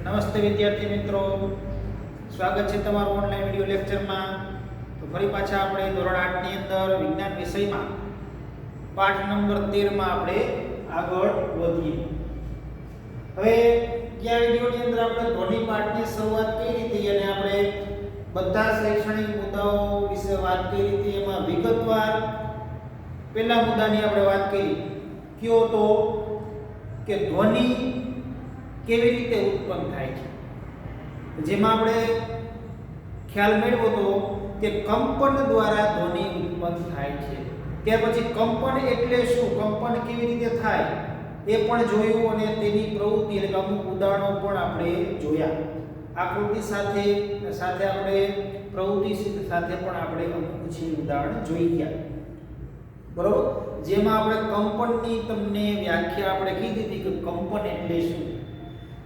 નમસ્તે વિદ્યાર્થી મિત્રો, સ્વાગત છે તમારું ઓનલાઈન વિડિયો લેક્ચરમાં। તો ફરી પાછા આપણે ધોરણ 8 ની અંદર વિજ્ઞાન વિષયમાં પાઠ નંબર 13 માં આપણે આગળ વધીએ। હવે ગયા વિડિયોની અંદર આપણે ધ્વનિ પાઠની શરૂઆત કરી હતી અને આપણે બધા શૈક્ષણિક મુદ્દાઓ વિશે વાત કરી હતી। એમાં વિગતવાર પહેલા મુદ્દાની આપણે વાત કરી કયો તો કે ધ્વનિ કેવી રીતે ઉત્પન્ન થાય છે, જેમાં આપણે ખ્યાલ મેળવ્યો તો કે કંપન દ્વારા ધ્વનિ ઉત્પન્ન થાય છે। ત્યાર પછી કંપન એટલે શું, કંપન કેવી રીતે થાય એ પણ જોયું અને તેની પ્રવૃત્તિ એટલે અમુક ઉદાહરણો પણ આપણે જોયા। આકૃતિ સાથે આપણે પ્રવૃત્તિ સાથે પણ આપણે અમુક છે ઉદાહરણ જોઈ ગયા, બરોબર। જેમાં આપણે કંપનની તમને વ્યાખ્યા આપણે કીધી હતી કે કંપન એટલે શું,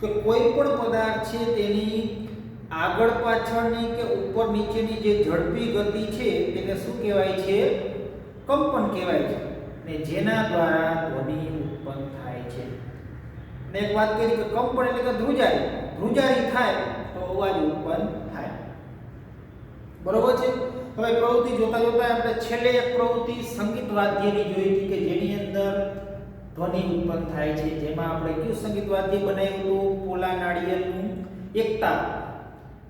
કે કોઈ પણ પદાર્થ છે તેની આગળ પાછળની કે ઉપર નીચેની જે ઝડપી ગતિ છે તેને શું કહેવાય છે, કંપન કહેવાય છે, ને જેના દ્વારા ધ્વનિ ઉત્પન્ન થાય છે। ને એક વાત કરી કે કંપન એટલે કે ધ્રુજારી થાય તો અવાજ ઉત્પન્ન થાય, બરોબર છે। હવે પ્રવૃત્તિ જોતા જોતા આપણે છેલ્લે એક પ્રવૃત્તિ સંગીત વાદ્યની જોઈ હતી કે જેની અંદર ધ્વનિ ઉત્પન્ન થાય છે। જેમાં આપણે કયું સંગીત વાદ્ય બનાવ્યું હતું, પોલા નાળિયેરનું એકતાર।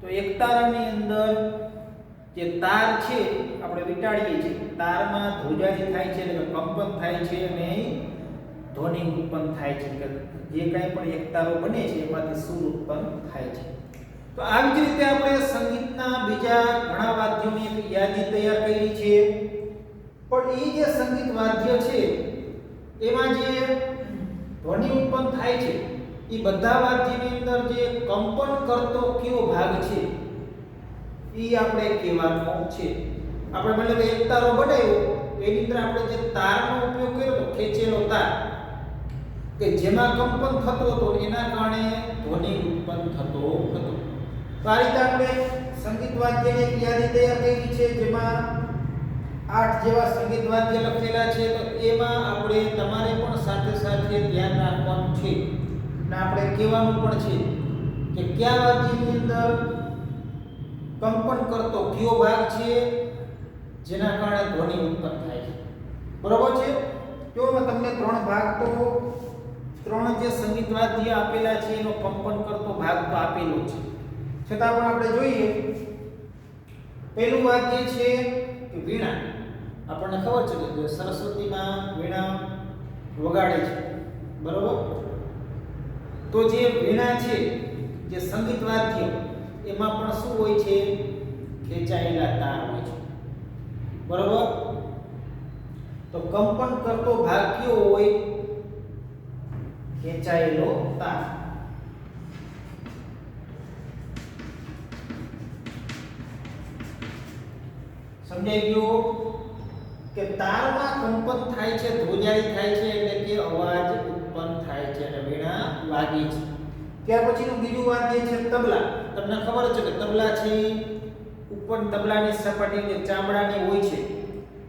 તો એકતારની અંદર જે તાર છે આપણે વીંટાળીએ છીએ, તારમાં ધ્રુજારી થાય છે એટલે કંપન થાય છે અને ધ્વનિ ઉત્પન્ન થાય છે, કે જે કાંઈ પણ એકતારો બને છે એમાંથી સૂર ઉત્પન્ન થાય છે। તો આવી જ રીતે આપણે સંગીતના બીજા ઘણા વાદ્યોની એક યાદી તૈયાર કરી છે, પણ એ જે સંગીત વાદ્ય છે એમાં જે ધ્વનિ ઉત્પન્ન થાય છે એ બધા વાદ્યની અંદર જે કંપન કરતો કયો ભાગ છે એ આપણે કહેવાનો છે। આપણે માની લો કે એક તારો બનાવ્યો, એની અંદર આપણે જે તારનો ઉપયોગ કર્યો તો ખેંચેલો તાર કે જેમાં કંપન થતો હતો એના કારણે ધ્વનિ ઉત્પન્ન થતો હતો। તો આ રીતે આપણે સંગીત વાદ્યની એક યાદી તૈયાર કરી છે, જેમાં 8 જેવા સંગીત વાદ્ય લખેલા છે। તો એમાં આપણે તમારે પણ સાથે સાથે ધ્યાન રાખવાનું છે અને આપણે કહેવાનું પણ છે કે કયા વાદ્યની અંદર કંપન કરતો કયો ભાગ છે જેના કારણે ધ્વનિ ઉત્પન્ન થાય છે, બરોબર છે। તો મેં તમને ત્રણ જે સંગીત વાદ્ય આપેલા છે એનો કંપન કરતો ભાગ તો આપેલો છે, છતાં પણ આપણે જોઈએ પહેલું વાદ્ય છે કે વીણા। આપણને ખબર છે કે સરસ્વતીમાં વીણા વગાડે છે, બરોબર। તો જે વીણા છે, જે સંગીત વાદ્ય, એમાં પણ શું હોય છે, ખેંચાયેલા તાર હોય છે, બરોબર। તો કંપન કરતો ભાગ કયો હોય, ખેંચાયેલો તાર। સમજાઈ ગયું કે તારમાં કંપન થાય છે, ધ્રુજારી થાય છે એટલે કે અવાજ ઉત્પન્ન થાય છે અને વીણા વાગે છે। ત્યાર પછીનું બીજું વાદ્ય છે તબલા। તમને ખબર છે કે તબલા છે ઉપર તબલાની સપાટી જે ચામડાની હોય છે,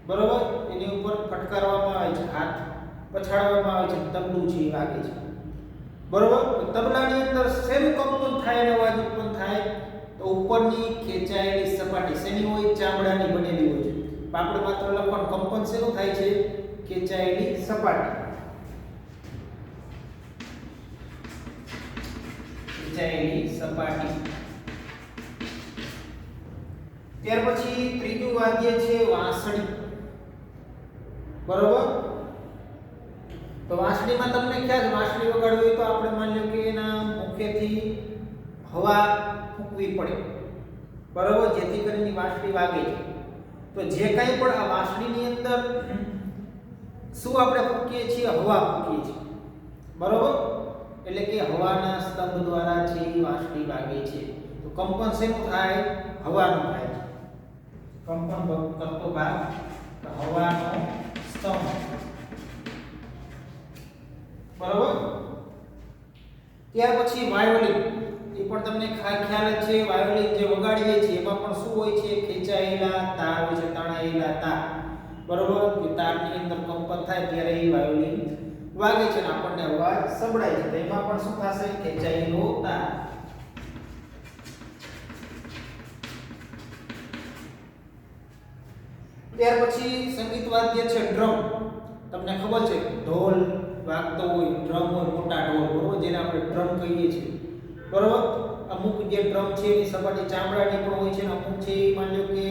બરોબર, એની ઉપર ફટકારવામાં આવે છે, હાથ પછાડવામાં આવે છે, તબલું છે એ વાગે છે, બરોબર। તબલાની અંદર શેનું કંપન થાય અને અવાજ ઉત્પન્ન થાય, તો ઉપરની ખેંચાયેલી સપાટી શેની હોય, ચામડાની બનેલી હોય છે। આપણે માત્ર લખવાનું કંપન શેનું થાય છે, ખેંચાયેલી સપાટી, ખેંચાયેલી સપાટી। ત્યાર પછી ત્રીજું વાદ્ય છે વાંસળી, બરોબર। તો વાંસળીમાં તમને ખ્યાલ છે, વાંસળી વગાડવી હોય તો આપણે માની લો કે એના મુખેથી હવા ફૂંકવી પડે, બરોબર, જેથી કરીને વાંસળી વાગે છે। તો જે કાંઈ પણ આ વાંસળીની અંદર શું આપણે ફૂંકીએ છીએ, હવા ફૂંકીએ છીએ, બરોબર, એટલે કે હવાના સ્તંભ દ્વારા છે વાંસળી વાગે છે। તો કંપન શેનું થાય, હવાનું થાય છે, કંપન કરતો ભાગ હવાનો સ્તંભ, બરોબર। ત્યાર પછી વાયોલિન, એ પણ તમને ખ્યાલ જ છે, વાયોલિન જે વગાડીએ છીએ એમાં પણ શું હોય છે, ખેંચાયેલા તાર હોય છે, તણાયેલા તાર, બરોબર। કે તારની અંદર કંપન થાય ત્યારે એ વાયોલિન વાગે છે અને આપણને અવાજ સંભળાય છે, તો એમાં પણ શું થશે, ખેંચાયેલો તાર। ત્યાર પછી સંગીત વાદ્ય છે ડ્રમ. તમને ખબર છે ઢોલ વાગતો હોય, ડ્રમ હોય, મોટા ઢોલ, બરોબર, જેને આપણે ડ્રમ કહીએ છીએ, બરોબર. અમુક જે ડ્રમ છે એની સપાટી ચામડાની પણ હોય છે અને અમુક છે માની લો કે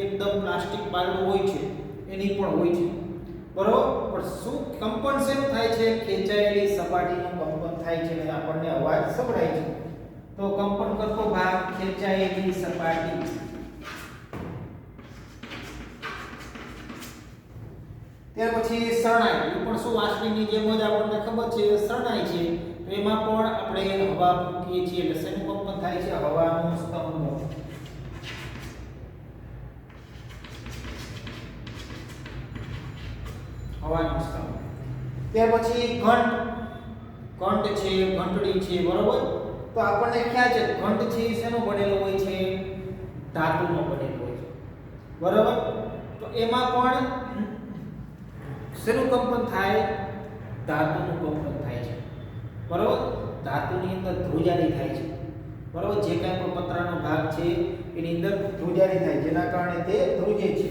એકદમ પ્લાસ્ટિક બારણું હોય છે એની પણ હોય છે, બરોબર. પણ શું કંપન શેનું થાય છે? ખેંચાયેલી સપાટીનું કંપન થાય છે અને આપણને અવાજ સંભળાય છે. તો કંપન કરતો ભાગ ખેંચાયેલી સપાટી. ત્યાર પછી શરણાઈ. એ પણ શું વાંસળીની જેમ જ આપણને ખબર છે શરણાઈ છે. તો એમાં પણ આપણે હવા ફૂંકીએ છીએ એટલે શેનું કંપન થાય છે? હવાનું સ્તંભ. હવાનું સ્તંભ. ત્યાર પછી ઘંટ. ઘંટ છે, ઘંટડી છે, બરોબર. તો આપણને ખ્યાલ છે ઘંટ છે શેનો બનેલો હોય છે? ધાતુનો બનેલો હોય છે, બરોબર. તો એમાં પણ શેનું કંપન થાય? ધાતુનું કંપન થાય છે, બરોબર. ધાતુની અંદર ધ્રુજારી થાય છે, બરોબર. જે કાંઈ પણ પતરાનો ભાગ છે એની અંદર ધ્રુજારી થાય જેના કારણે તે ધ્રુજે છે.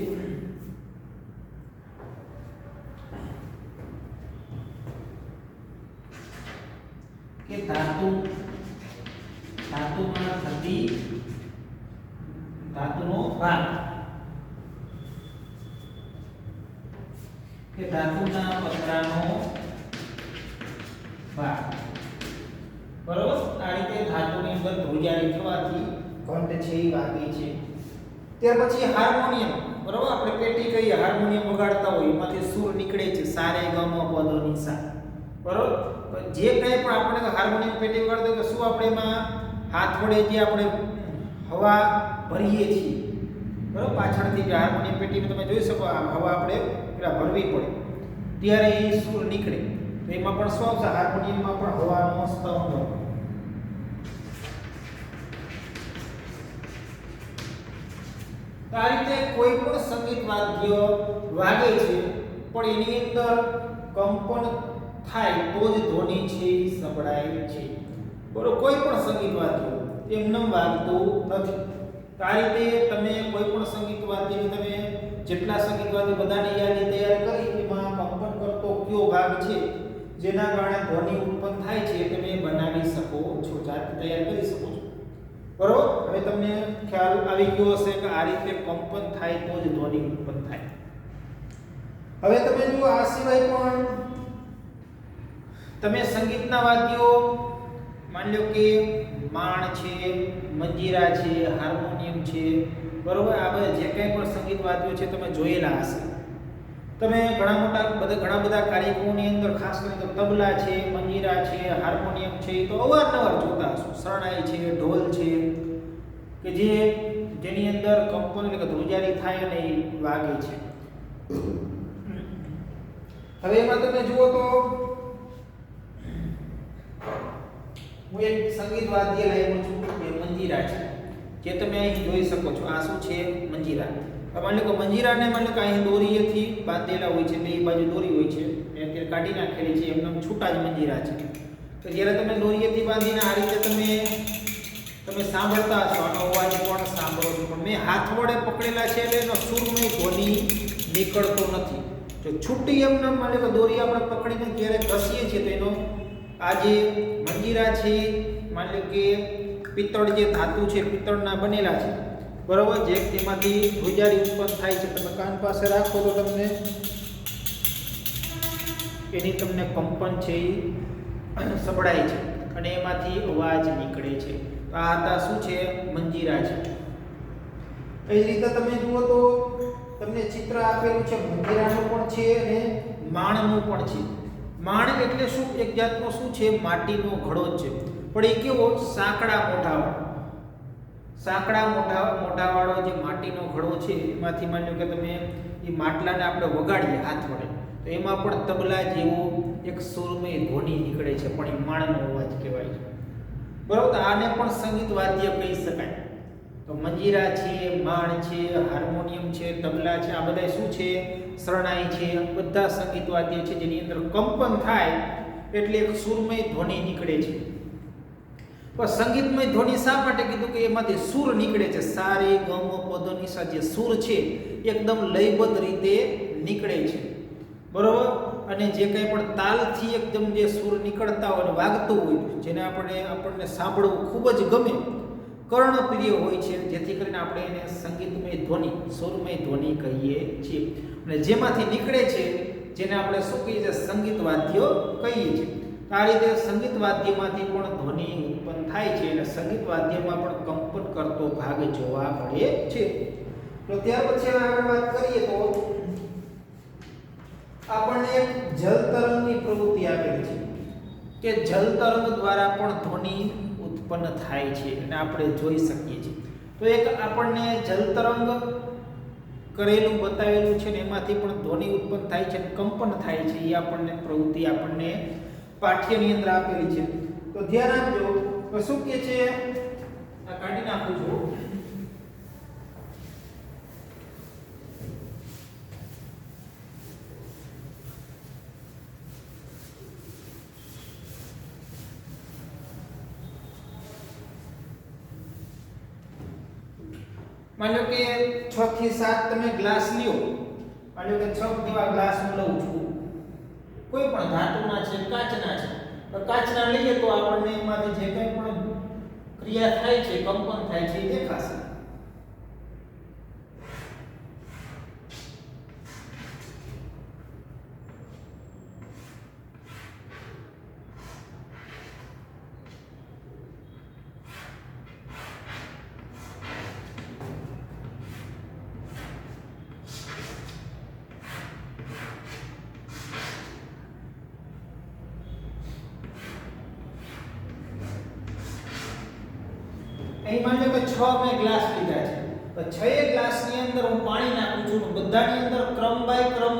કે ધાતુમાં થતી ધાતુનો ભાગ કે ધાતુના પતરાનો ભાગ, બરોબર. આ રીતે ધાતુની અંદર ધ્રુજારી થવાથી ઘંટ છે એ વાગે છે. ત્યાર પછી હાર્મોનિયમ, બરોબર. આપણે પેટી કહીએ, હાર્મોનિયમ વગાડતા હોય એમાંથી સૂર નીકળે છે સા રે ગ મ પ દ ની સા, બરોબર. જે કંઈ પણ આપણે હાર્મોનિયમ પેટી વગાડતા હોય શું આપણે એમાં હાથ વડે જે આપણે હવા ભરીએ છીએ, બરોબર. પાછળથી જે હાર્મોનિયમ પેટીમાં તમે જોઈ શકો આ હવા આપણે પેલા ભરવી પડે ત્યારે એ સૂર નીકળે. તો એમાં પણ શું આવશે? હાર્મોનિયમમાં પણ હવાનો સ્તંભ. તો આ રીતે કોઈ પણ સંગીત વાદ્ય વાગે છે પણ એની અંદર કંપન થાય તો જ ધ્વનિ છે એ સંભળાય છે, બરોબર. કોઈ પણ સંગીત વાદ્ય એમને વાગતું નથી. તો આ રીતે તમે કોઈ પણ સંગીત વાદ્યની તમે જેટલા સંગીત વાદ્ય બધાની યાદી તૈયાર કરી એમાં કંપન કરતો કયો ભાગ છે જેના કારણે ધ્વનિ ઉત્પન્ન થાય છે તમે બનાવી શકો છો, જાતે તૈયાર કરી શકો છો, બરોબર. હવે તમને ખ્યાલ આવી ગયો હશે કે આ રીતે કંપન થાય તો જ ધ્વનિ ઉત્પન્ન થાય. હવે તમે જુઓ આ સિવાય પણ તમે સંગીતના વાદ્યો માની લો કે માણ છે, મંજીરા છે, હાર્મોનિયમ છે, બરોબર. આ બધા જે કંઈ પણ સંગીત વાદ્યો છે તમે જોયેલા હશે. તમે ઘણા બધા કાર્યક્રમોની અંદર ખાસ કરીને તબલા છે, મંજીરા છે, હાર્મોનિયમ છે તો અવારનવાર જોતા હશો. શરણાઈ છે, ઢોલ છે કે જેની અંદર કંપન એટલે કે ધ્રુજારી થાય અને એ વાગે છે. હવે એમાં તમે જુઓ તો હું એક સંગીત વાદ્ય લાવ્યો છું એ મંજીરા છે જે તમે અહીં જોઈ શકો છો. આ શું છે? મંજીરા. માની લો કે મંજીરાને માની લો કે અહીં દોરીએથી બાંધેલા હોય છે, બે બાજુ દોરી હોય છે, મેં અત્યારે કાઢી નાખેલી છે, એમને છૂટા જ મંજીરા છે. તો જ્યારે તમે દોરીએથી બાંધીને આ રીતે તમે સાંભળતા હશો, આનો અવાજ પણ સાંભળો છો, પણ મેં હાથ વડે પકડેલા છે એટલે એનો સૂરમય ધ્વનિ નીકળતો નથી. જો છૂટી એમને માની લો કે દોરી આપણે પકડીને જ્યારે ઘસીએ છીએ તો એનો આ જે મંજીરા છે માની લો કે પિત્તળ જે ધાતુ છે પિત્તળના બનેલા છે, બરોબર. જે તેમાંથી ધ્રુજારી ઉત્પન્ન થાય છે. તમે કાન પાસે રાખો તો તમને એની કંપન છે એ સંભળાય છે અને એમાંથી અવાજ નીકળે છે. તો આ હતા શું છે? મંજીરા છે. એ જ રીતે તમે જુઓ તો તમને ચિત્ર આપેલું છે મંજીરાનું પણ છે અને માણનું પણ છે. માણ એટલે શું? એક જાતનો શું છે? માટીનો ઘડો જ છે, પણ એ કેવો? સાંકડા મોઢાવાળો જે માટીનો ઘડો છે એમાંથી માની લો કે તમે એ માટલાને આપણે વગાડીએ હાથ વડે તો એમાં પણ તબલા જેવો એક સુરમય ધ્વનિ નીકળે છે, પણ એ માણનો અવાજ કહેવાય છે, બરોબર. આને પણ સંગીત વાદ્ય કહી શકાય. તો મંજીરા છે, માણ છે, હાર્મોનિયમ છે, તબલા છે, આ બધા શું છે? શરણાઈ છે. બધા સંગીત વાદ્ય છે જેની અંદર કંપન થાય એટલે એક સુરમય ધ્વનિ નીકળે છે. પણ સંગીતમય ધ્વનિ શા માટે કીધું કે એમાંથી સૂર નીકળે છે, સા રે ગ મ પ ધ ની સા, જે સૂર છે એકદમ લયબદ્ધ રીતે નીકળે છે, બરોબર. અને જે કંઈ પણ તાલથી એકદમ જે સૂર નીકળતા હોય અને વાગતું હોય, જેને આપણને સાંભળવું ખૂબ જ ગમે, કર્ણપ્રિય હોય છે, જેથી કરીને આપણે એને સંગીતમય ધ્વનિ, સુરમય ધ્વનિ કહીએ છીએ. અને જેમાંથી નીકળે છે જેને આપણે શું કહીએ છીએ, સંગીત વાદ્યો કહીએ છીએ. આ રીતે સંગીત વાદ્યમાંથી પણ ધ્વનિ ઉત્પન્ન થાય છે અને સંગીત વાદ્યમાં પણ કંપન કરતો ભાગ જોવા મળે છે. તો ત્યાર પછી આગળ વાત કરીએ તો આપણને એક જલ તરંગની પ્રવૃત્તિ આપેલી છે કે જલ તરંગ દ્વારા પણ ધ્વનિ ઉત્પન્ન થાય છે અને આપણે જોઈ શકીએ છીએ. તો એક આપણને જલ તરંગ કરેલું બતાવેલું છે ને એમાંથી પણ ધ્વનિ ઉત્પન્ન થાય છે, કંપન થાય છે, એ આપણને પ્રવૃત્તિ આપણને પાઠ્યની અંદર આપેલી છે. તો ધ્યાન આપજો. તો શું કહે છે, આ કાઢી નાખું છું. માનો કે 6 થી 7 તમે ગ્લાસ લ્યો, માનો કે 6 જેવા ગ્લાસ હું લઉં છું, કોઈ પણ ધાતુના છે, કાચના છે. તો કાચના લઈએ તો આપણને એમાંથી જે કંઈ પણ ક્રિયા થાય છે, કંપન થાય છે, એ દેખાશે. અહીં માનો કે 6 મેં ગ્લાસ લીધા છે, તો 6 ગ્લાસની અંદર હું પાણી નાખું છું. બધાની અંદર ક્રમ બાય ક્રમ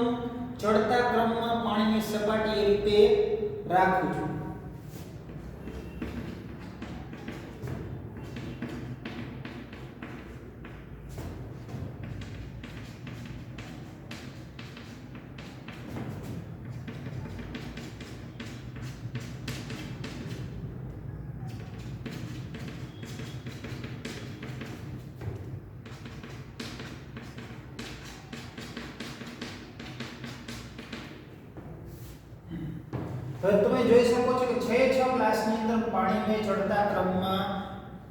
ચડતા ક્રમમાં પાણીની સપાટી એ રીતે રાખું છું. હવે તમે જોઈ શકો છો કે 6 ગ્લાસની અંદર પાણીને ચડતા ક્રમમાં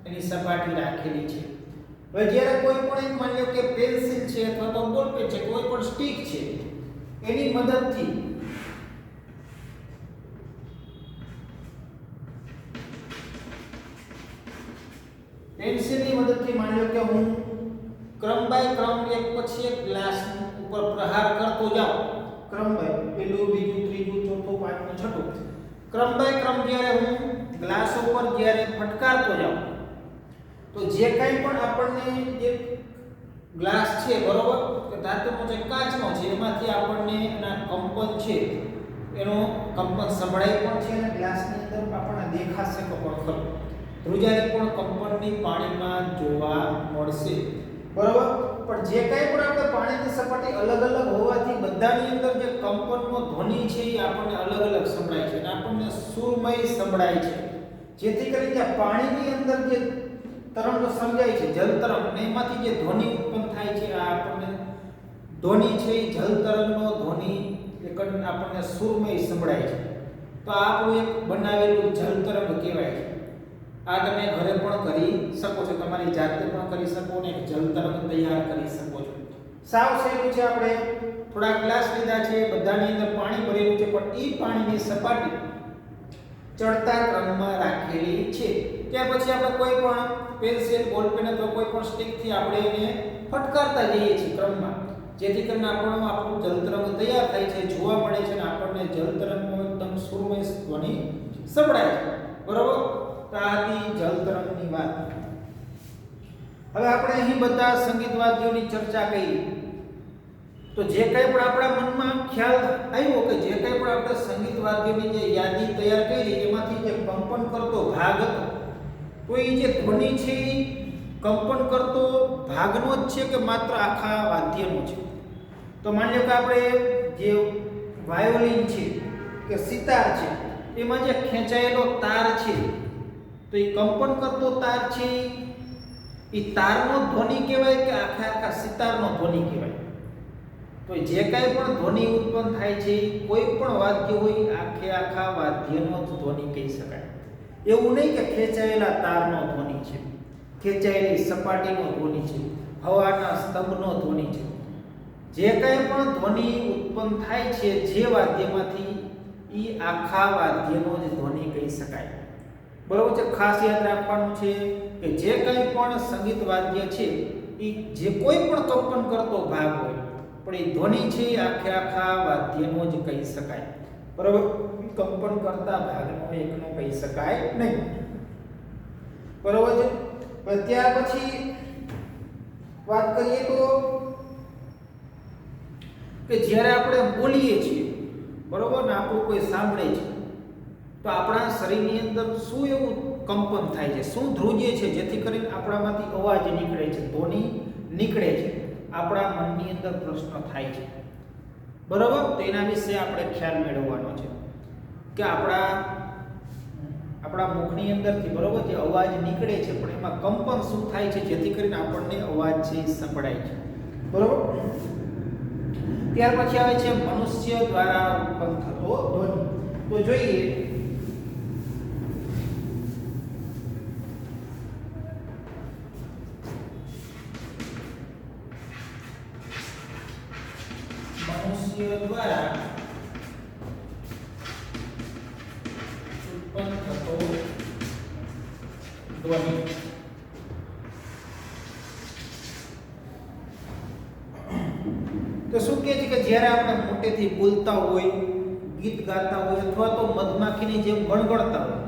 એની સપાટી રાખેલી છે. હવે જ્યારે કોઈ પણ એક માની લો કે પેન્સિલ છે અથવા તો બોલ પેન છે, કોઈ પણ સ્ટિક છે, એની મદદથી પેન્સિલની મદદથી માની લો કે હું ક્રમ બાય ક્રમ એક પછી એક ગ્લાસ ઉપર પ્રહાર કરતો જાઉં, ક્રમ બાય પહેલું, બીજું, ત્રીજું, ચોથું, પાંચમું, છઠ્ઠું, ક્રમ બાય ક્રમ જ્યારે હું ગ્લાસ ઉપર જ્યારે ફટકારતો જાઉં, તો જે કંઈ પણ આપણને જે ગ્લાસ છે, બરોબર, કે ધાતુનો છે, કાચનો છે, એમાંથી આપણને એના કંપન છે, એનો કંપન સંભળાય પણ છે અને ગ્લાસની અંદર આપણને દેખાશે કે પણ ખરું. ધ્રુજારી પણ કંપનની પાણીમાં જોવા મળશે, બરોબર. પણ જે કંઈ પણ આપણે પાણીની સપાટી અલગ અલગ હોવાથી બધાની અંદર જે કંપનનો ધ્વનિ છે એ આપણને અલગ અલગ સંભળાય છે અને આપણને સુરમય સંભળાય છે. જેથી કરીને પાણીની અંદર જે તરંગ સર્જાય છે, જલ તરંગ, અને એમાંથી જે ધ્વનિ ઉત્પન્ન થાય છે, આ આપણને ધ્વનિ છે એ જલ તરંગનો ધ્વનિ એક આપણને સુરમય સંભળાય છે. તો આ આપણું એક બનાવેલું જલ તરંગ કહેવાય છે. આ તમે ઘરે પણ કરી શકો છો, તમારી જાતે પણ કરી શકો અને એક જલ તરંગ તૈયાર કરી શકો છો. સાવ સહેલું છે. આપણે થોડા ગ્લાસ લીધા છે, બધાની અંદર પાણી ભરેલું છે, પણ એ પાણીની સપાટી ચડતા ક્રમમાં રાખેલી છે. ત્યાર પછી આપણે કોઈ પણ પેન્સિલ, બોલ પેન અથવા કોઈ પણ સ્ટિકથી આપણે એને ફટકારતા જઈએ છીએ ક્રમમાં, જેથી કરીને આપણું જલ તરંગ તૈયાર થાય છે, જોવા મળે છે અને આપણને જલ તરંગનો એકદમ સુરમય ધ્વનિ સંભળાય છે, બરોબર. આ હતી જલ તરંગની વાત. હવે આપણે અહીં બધા સંગીત વાદ્યોની ચર્ચા કરી. તો જે કંઈ પણ આપણા મનમાં ખ્યાલ આવ્યો કે જે કંઈ પણ આપણે સંગીત વાદ્યોની જે યાદી તૈયાર કરી, એમાંથી જે કંપન કરતો ભાગ હતો, તો એ જે ધ્વનિ છે એ કંપન કરતો ભાગનો જ છે કે માત્ર આખા વાદ્યનો છે? તો માની લો કે આપણે જે વાયોલિન છે કે સિતાર છે, એમાં જે ખેંચાયેલો તાર છે તો એ કંપન કરતો તાર છે એ તારનો ધ્વનિ કહેવાય કે આખા સિતારનો ધ્વનિ કહેવાય? તો જે કાંઈ પણ ધ્વનિ ઉત્પન્ન થાય છે કોઈ પણ વાદ્ય હોય આખા વાદ્યનો જ ધ્વનિ કહી શકાય. એવું નહીં કે ખેંચાયેલા તારનો ધ્વનિ છે, ખેંચાયેલી સપાટીનો ધ્વનિ છે, હવાના સ્તંભનો ધ્વનિ છે. જે કાંઈ પણ ધ્વનિ ઉત્પન્ન થાય છે જે વાદ્યમાંથી એ આખા વાદ્યનો જ ધ્વનિ કહી શકાય. બરોબર છે? ખાસ યાદ રાખવાનું છે કે જે કંઈ પણ સંગીત વાદ્ય છે એ જે કોઈ પણ કંપન કરતો ભાગ હોય પણ એ ધ્વનિ છે આખા વાદ્યનો જ કહી શકાય. બરોબર? કંપન કરતા ભાગનો એકનો કહી શકાય નહીં. બરોબર છે? ત્યાર પછી વાત કરીએ તો કે જ્યારે આપણે બોલીએ છીએ, બરોબર ને, આપણું કોઈ સાંભળે છે તો આપણા શરીરની અંદર શું એવું કંપન થાય છે, શું ધ્રુજે છે જેથી કરીને આપણામાંથી અવાજ નીકળે છે, ધ્વનિ નીકળે છે? આપણા મનની અંદર પ્રશ્ન થાય છે. બરોબર? તો એના વિશે આપણે ખ્યાલ મેળવવાનો છે કે આપણા મુખની અંદરથી, બરોબર, જે અવાજ નીકળે છે પણ એમાં કંપન શું થાય છે જેથી કરીને આપણને અવાજ છે એ સંભળાય છે. બરોબર? ત્યાર પછી આવે છે મનુષ્ય દ્વારા ઉત્પન્ન થતો ધ્વનિ. તો જોઈએ મનુષ્ય દ્વારા ઉત્પન્ન થતો ધ્વનિ. તો શું કહે છે કે જ્યારે આપણે મોટેથી બોલતા હોય, ગીત ગાતા હોય અથવા તો મધમાખીની જેમ ગણગણતા હોય,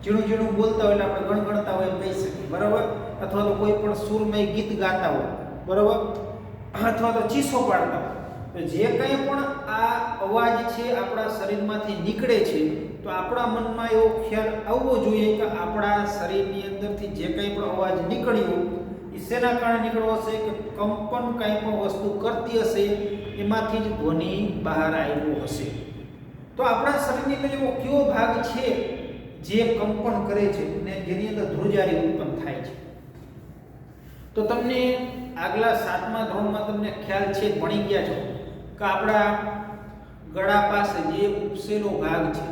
ઝીણું બોલતા હોય એટલે આપણે ગણગણતા હોય એમ કહી શકીએ. બરાબર? અથવા તો કોઈ પણ સુરમય ગીત ગાતા હોય, બરાબર, અથવા તો ચીસો પાડતા હોય, તો જે કંઈ પણ આ અવાજ છે આપણા શરીરમાંથી નીકળે છે તો આપણા મનમાં એવો ખ્યાલ આવવો જોઈએ કે આપણા શરીરની અંદરથી જે કંઈ પણ અવાજ નીકળ્યો એ શેના કારણે નીકળ્યો હશે? કે કંપન કંઈ પણ વસ્તુ કરતી હશે એમાંથી જ ધ્વનિ બહાર આવ્યો હશે. તો આપણા શરીરની અંદર એવો કયો ભાગ છે જે કંપન કરે છે અને જેની અંદર ધ્રુજારી ઉત્પન્ન થાય છે? તો તમને આગલા 7મા ધોરણમાં તમને ખ્યાલ છે, ભણી ગયા છો કે આપણા ગળા પાસે જે ઉપસેલો ભાગ છે,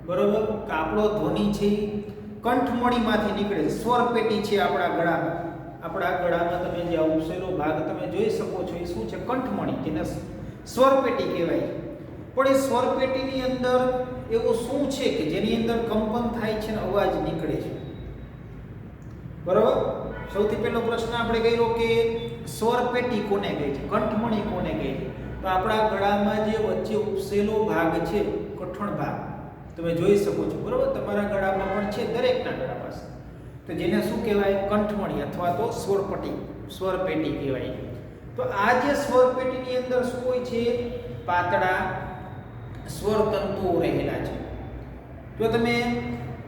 બરોબર, કે આપણો ધ્વનિ છે કંઠમણીમાંથી નીકળે છે. સ્વર પેટી છે આપણા ગળામાં. આપણા ગળામાં તમે જે ઉપસેલો ભાગ તમે જોઈ શકો છો એ શું છે? કંઠમણી, જેને સ્વર પેટી કહેવાય. પણ એ સ્વર પેટીની અંદર એવું શું છે કે જેની અંદર કંપન થાય છે અને અવાજ નીકળે છે? બરોબર? સૌથી પહેલો પ્રશ્ન આપણે કર્યો કે સ્વર પેટી કોને કહે છે, કંઠમણી કોને કહે છે? તો આપણા ગળામાં જે વચ્ચે ઉપસેલો ભાગ છે, કઠણ ભાગ તમે જોઈ શકો છો, બરોબર, તમારા ગળામાં પણ છે, દરેકના ગળા પાસે. તો જેને શું કહેવાય? કંઠમણી અથવા તો સ્વર પેટી કહેવાય. તો આ જે સ્વર પેટીની અંદર શું હોય છે? પાતળા સ્વર તંતુઓ રહેલા છે. જો તમે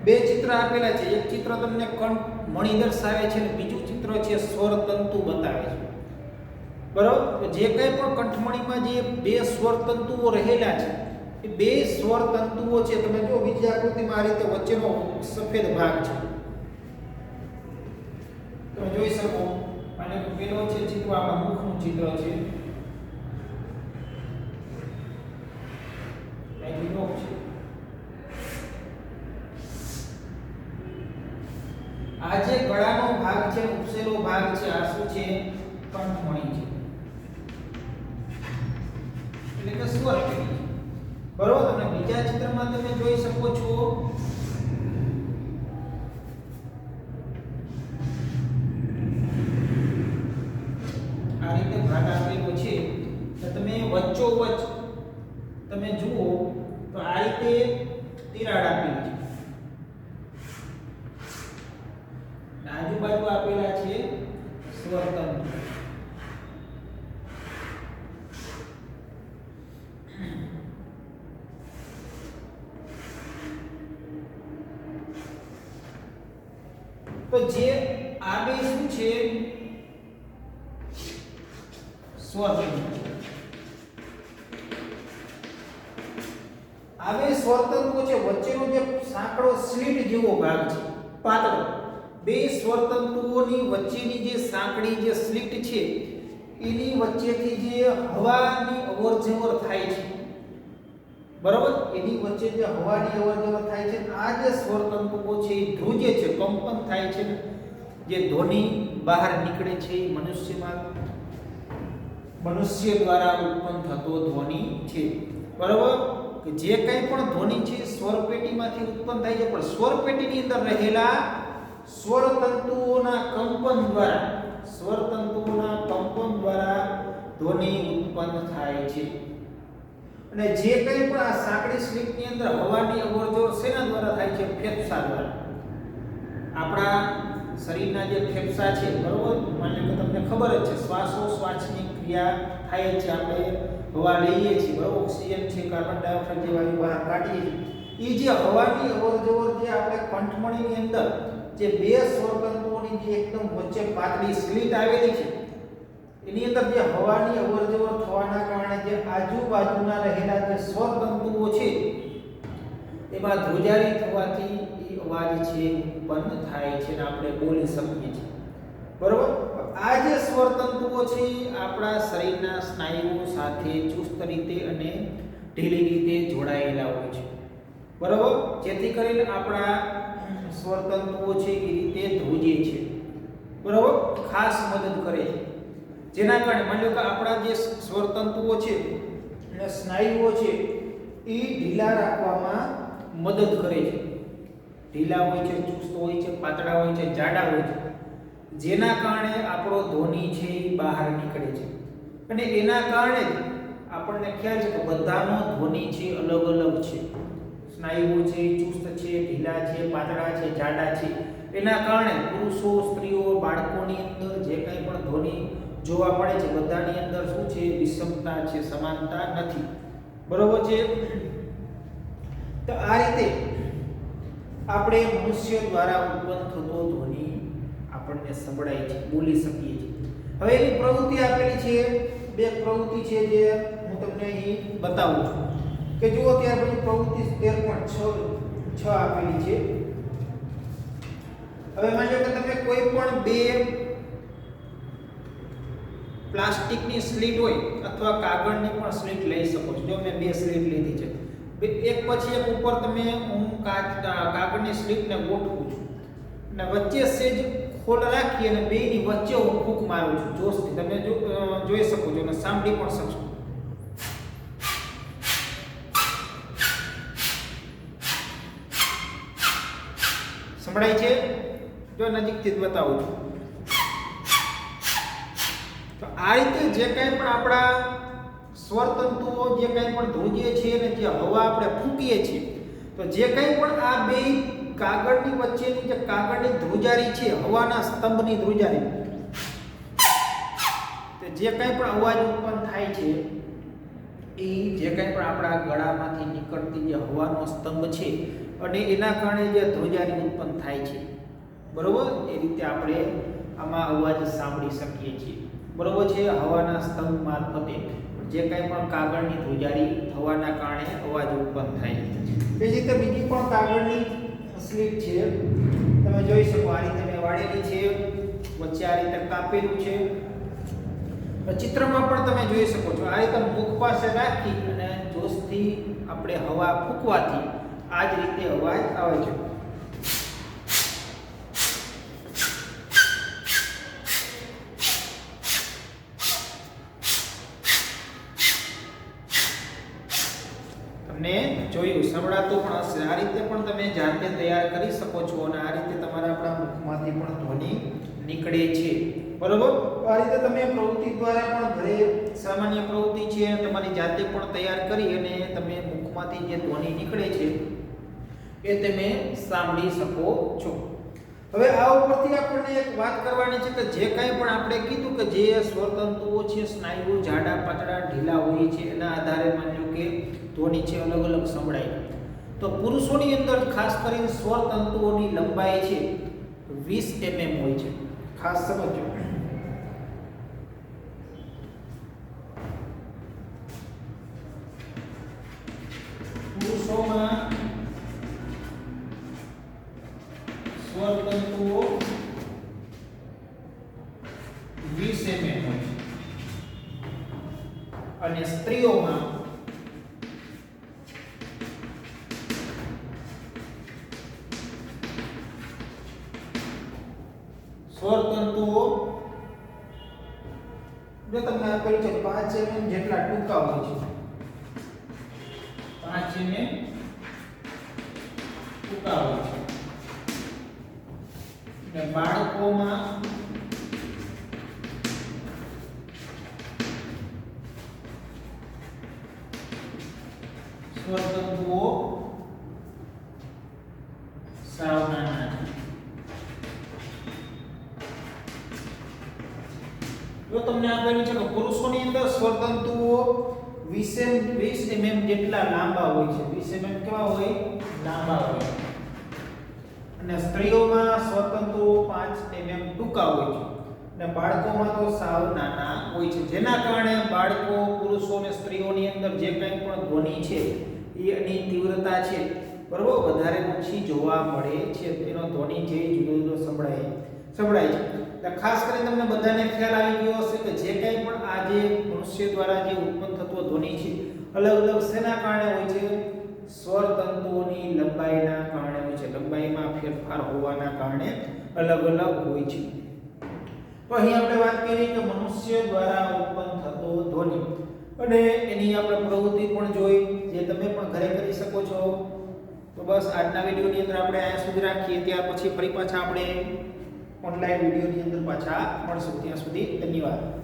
બે ચિત્ર આપેલા છે, એક ચિત્ર તમને કંઠમણી દર્શાવે છે અને બીજું ચિત્ર છે સ્વર તંતુ બતાવે છે. બરાબર? તો જે કંઈ પણ કંઠમણીમાં જે બે સ્વર તંતુઓ રહેલા છે એ બે સ્વર તંતુઓ છે, તમે જો બીજી આકૃતિમાં આ રીતે વચ્ચેનો સફેદ ભાગ છે, તમે જોઈ શકો. અને પેલો છે ચિત્ર આપણા મુખનું ચિત્ર છે, અહીં મુખ છે. આ જે ગળાનો ભાગ છે, ઉપસેલો ભાગ છે, આ શું છે? કંઠમણી છે, એટલે કે સ્વર પેટી છે. બરોબર? અને બીજા ચિત્રમાં તમે જોઈ શકો છો આ રીતે ભાગ આપેલો છે. તો તમે વચ્ચોવચ્ચ તમે જુઓ તો આ રીતે તિરાડ આપેલી છે, આજુબાજુ આપેલા છે સ્વર તંતુ. તો જે આ બે શું છે? સ્વર તંતુ. આ બે સ્વર તંતુઓ છે, વચ્ચેનો જે સાંકડો સ્લિટ જેવો ભાગ છે પાતળો. બે સ્વરતંતુઓની વચ્ચેની જે સાંકડી જે સ્લિટ છે એની વચ્ચેથી જે હવાની અવરજવર થાય છે, બરાબર, એની વચ્ચે જે હવાની અવરજવર થાય છે, આ જે સ્વરતંતુઓ છે એ ધ્રુજે છે, કંપન થાય છે, જે ધ્વનિ બહાર નીકળે છે એ મનુષ્ય દ્વારા ઉત્પન્ન થતો ધ્વનિ છે, બરાબર. કે જે કંઈ પણ ધ્વનિ છે સ્વરપેટીમાંથી ઉત્પન્ન થાય છે, પણ સ્વરપેટીની અંદર રહેલા સ્વરતંતુઓના કંપન દ્વારા ધ્વનિ ઉત્પન્ન થાય છે. અને જે કંઈ પણ આ સાંકડી સ્લિટની અંદર હવાની અવરજવર શેના દ્વારા થાય છે? ફેફસા દ્વારા. આપણા શરીરના જે ફેફસા છે, બરોબર, માની લો કે તમને ખબર જ છે શ્વાસોશ્વાસની ક્રિયા થાય છે, આપણે હવા લઈએ છીએ, બરોબર, ઓક્સિજન છે, કાર્બન ડાયોક્સાઇડ જે વાયુ બહાર કાઢીએ છીએ, એ જે હવાની અવરજવર જે આપણે કંઠમણીની અંદર જે બે સ્વરતંતુઓની જે એકદમ વચ્ચે પાતળી સ્લિટ આવેલી છે એની અંદર જે હવાની અવરજવર થવાના કારણે જે આજુબાજુના રહેલા જે સ્વરતંતુઓ છે એમાં ધ્રુજારી થવાથી એ અવાજ છે ઉત્પન્ન થાય છે અને આપણે બોલી શકીએ છીએ, બરોબર. આ જે સ્વરતંતુઓ છે આપણા શરીરના સ્નાયુઓ સાથે ચુસ્ત રીતે અને ઢીલી રીતે જોડાયેલા હોય છે, બરોબર, જેથી કરીને આપણા સ્વરતંતુઓ છે એ રીતે ધ્રુજે છે, બરોબર, ખાસ મદદ કરે છે. જેના કારણે માની લો કે આપણા જે સ્વરતંતુઓ છે અને સ્નાયુઓ છે એ ઢીલા રાખવામાં મદદ કરે છે. ઢીલા હોય છે, ચુસ્ત હોય છે, પાતળા હોય છે, જાડા હોય છે, જેના કારણે આપણો ધ્વનિ છે એ બહાર નીકળે છે. અને એના કારણે જ આપણને ખ્યાલ છે કે બધાનો ધ્વનિ છે અલગ અલગ છે. સ્નાયુઓ છે ચુસ્ત છે, ઢીલા છે, પાતળા છે, જાડા છે, એના કારણે પુરુષો, સ્ત્રીઓ, બાળકોની અંદર જે કંઈ પણ ધ્વનિ જોવા મળે છે બધાની અંદર શું છે? વિષમતા છે, સમાનતા નથી, બરોબર છે. તો આ રીતે આપણે મનુષ્ય દ્વારા ઉત્પન્ન થતો ધ્વનિ આપણને સંભળાય છે, બોલી શકીએ છીએ. હવે એની પ્રવૃત્તિ આપેલી છે, બે પ્રવૃત્તિ છે જે હું તમને અહીં બતાવું છું કે જુઓ ત્યાર પછી પ્રવૃત્તિ 13.6 આપેલી છે. હવે માની લો કે તમે કોઈ પણ બે પ્લાસ્ટિકની સ્લીટ હોય અથવા કાગળની પણ સ્લીટ લઈ શકો છો. જો મેં બે સ્લીટ લીધી છે, એક પછી એક ઉપર તમે હું કાગળની સ્લીટને ગોઠવું છું અને વચ્ચે સેજ ખોલ રાખી અને બેની વચ્ચે હું ફૂંક મારું છું જોશથી. તમે જોઈ શકો છો અને સાંભળી પણ શકશો. સંભળાય છે? જો નજીકથી જ બતાવું છું. તો આ રીતે જે કંઈ પણ આપણા સ્વરતંતુઓ જે કંઈ પણ ધ્રુજીએ છીએ અને જે હવા આપણે ફૂંકીએ છીએ, તો જે કંઈ પણ આ બે કાગળની વચ્ચેની જે કાગળની ધ્રુજારી છે, હવાના સ્તંભની ધ્રુજારી, તો જે કંઈ પણ અવાજ ઉત્પન્ન થાય છે એ જે કંઈ પણ આપણા ગળામાંથી નીકળતી જે હવાનો સ્તંભ છે અને એના કારણે જે ધ્રુજારી ઉત્પન્ન થાય છે, બરોબર, એ રીતે આપણે આમાં અવાજ સાંભળી શકીએ છીએ, બરોબર છે. હવાના સ્તંભ મારફતે જે કંઈ પણ કાગળની ધ્રુજારી થવાના કારણે અવાજ ઉત્પન્ન થાય છે. એ જ રીતે બીજી પણ કાગળની સ્લીટ છે, તમે જોઈ શકો આ રીતે મેં વાળેલી છે, વચ્ચે આ રીતે કાપેલું છે. ચિત્રમાં પણ તમે જોઈ શકો છો આ રીતે મુખ પાસે રાખી અને જોશથી આપણે હવા ફૂંકવાથી આ જ રીતે અવાજ આવે છે. તમને જોયું, સંભળાતું પણ હશે. આ રીતે પણ તમે જાતે તૈયાર કરી શકો છો અને આ રીતે તમારા આપણા મુખમાંથી પણ ધ્વનિ નીકળે છે, બરોબર. આ રીતે તમે પ્રવૃત્તિ દ્વારા પણ ઘરે સામાન્ય પ્રવૃત્તિ છે તમારી જાતે પણ તૈયાર કરી અને તમે મુખમાંથી જે ધ્વનિ નીકળે છે એ તમે સાંભળી શકો છો. હવે આ ઉપરથી આપણને એક વાત કરવાની છે કે જે કંઈ પણ આપણે કીધું કે જે સ્વરતંતુઓ છે, સ્નાયુઓ જાડા, પાતળા, ઢીલા હોય છે, એના આધારે માન્યું કે ધ્વનિ છે અલગ અલગ સંભળાય. તો પુરુષોની અંદર ખાસ કરીને સ્વરતંતુઓની લંબાઈ છે 20 mm હોય છે. ખાસ સમજો. પુરુષોમાં સ્વર તંતુઓ 20 mm હોય છે અને સ્ત્રીઓમાં સ્વર તંતુઓ જો તમને આપેલું છે 5 mm જેટલા ટૂંકા હોય છે 5 mm ટૂંકા હોય છે અને બાળકોમાં સ્વર તંતુઓ સાવ નાના છે જો તમને આપેલું છે કે પુરુષોની અંદર સ્વર તંતુઓ 20 mm જેટલા લાંબા હોય છે 20 mm કેવા હોય લાંબા હોય અને સ્ત્રીઓમાં સ્વર તંતુઓ 5 mm ટૂંકા હોય છે અને બાળકોમાં તો સાવ નાના હોય છે જેના કારણે બાળકો પુરુષો અને સ્ત્રીઓની અંદર જે કંઈ પણ ધ્વનિ છે એની તીવ્રતા છે બરોબર વધારે ઓછી જોવા મળે છે તેનો ધ્વનિ જે જુદો જુદો સંભળાય છે એટલે ખાસ કરીને તમને બધાને ખ્યાલ આવી ગયો હશે કે જે કંઈ પણ આ જે મનુષ્ય દ્વારા જે ઉત્પન્ન થતો ધ્વનિ છે અલગ અલગ શેના કારણે હોય છે સ્વર તંતુઓની લંબાઈના કારણે હોય છે લંબાઈમાં ફેરફાર હોવાના કારણે અલગ અલગ હોય છે તો અહીં આપણે વાત કરી કે મનુષ્ય દ્વારા ઉત્પન્ન થતો ધ્વનિ અને એની આપણે પ્રવૃત્તિ પણ જોઈ જે તમે પણ ઘરે કરી શકો છો તો બસ આજના વિડિયોની અંદર આપણે અહીંયા સુધી રાખીએ ત્યાર પછી ફરી પાછા આપણે ઓનલાઈન વિડિયોની અંદર પાછા મળશું ત્યાં સુધી ધન્યવાદ